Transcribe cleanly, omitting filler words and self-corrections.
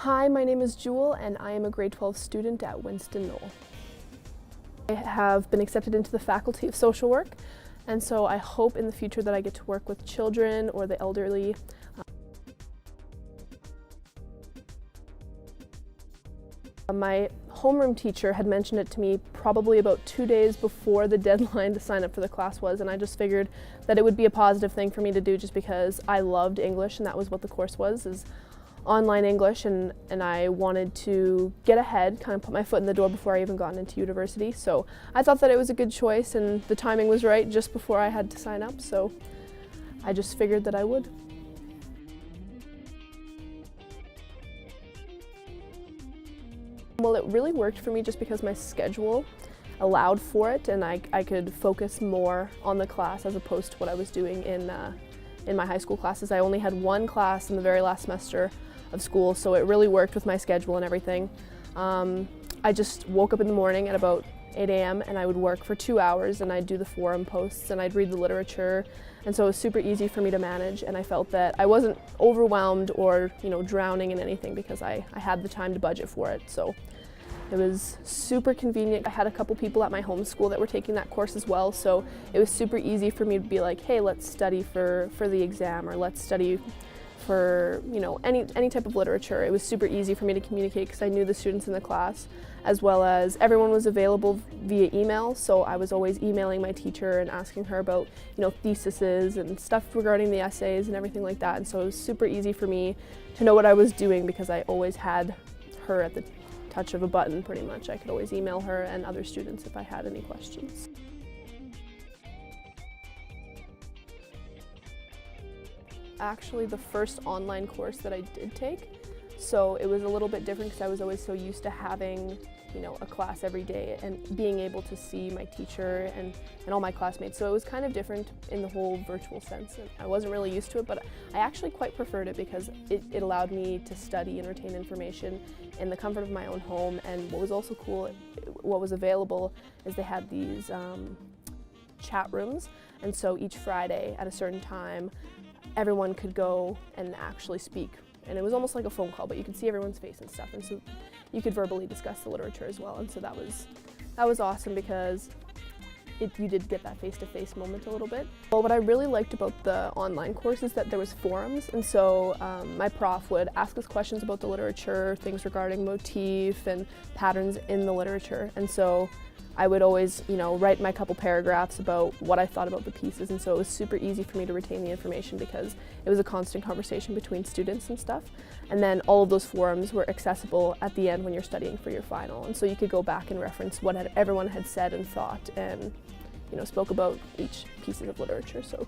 Hi, my name is Jewel and I am a grade 12 student at Winston Knoll. I have been accepted into the Faculty of Social Work, and so I hope in the future that I get to work with children or the elderly. My homeroom teacher had mentioned it to me probably about 2 days before the deadline to sign up for the class was, and I just figured that it would be a positive thing for me to do just because I loved English and that was what the course was, is online English, and I wanted to get ahead, kind of put my foot in the door before I even got into university. So I thought that it was a good choice and the timing was right just before I had to sign up, so I just figured that I would. Well, it really worked for me just because my schedule allowed for it and I could focus more on the class as opposed to what I was doing in my high school classes. I only had one class in the very last semester of school, so it really worked with my schedule and everything. I just woke up in the morning at about 8 a.m. and I would work for 2 hours and I'd do the forum posts and I'd read the literature, and so it was super easy for me to manage, and I felt that I wasn't overwhelmed or drowning in anything because I had the time to budget for it. So it was super convenient. I had a couple people at my home school that were taking that course as well, so it was super easy for me to be like, hey, let's study for the exam, or let's study for any type of literature. It was super easy for me to communicate because I knew the students in the class, as well as everyone was available via email, so I was always emailing my teacher and asking her about theses and stuff regarding the essays and everything like that, and so it was super easy for me to know what I was doing because I always had her at the touch of a button pretty much. I could always email her and other students if I had any questions. Actually the first online course that I did take, so it was a little bit different because I was always so used to having a class every day and being able to see my teacher and all my classmates, so it was kind of different in the whole virtual sense, and I wasn't really used to it, but I actually quite preferred it because it allowed me to study and retain information in the comfort of my own home. And what was also cool, what was available, is they had these chat rooms, and so each Friday at a certain time everyone could go and actually speak, and it was almost like a phone call, but you could see everyone's face and stuff, and so you could verbally discuss the literature as well, and so that was awesome because you did get that face-to-face moment a little bit. Well, what I really liked about the online course is that there was forums, and so my prof would ask us questions about the literature, things regarding motif and patterns in the literature, and so I would always, write my couple paragraphs about what I thought about the pieces, and so it was super easy for me to retain the information because it was a constant conversation between students and stuff. And then all of those forums were accessible at the end when you're studying for your final, and so you could go back and reference what everyone had said and thought, and spoke about each piece of literature. So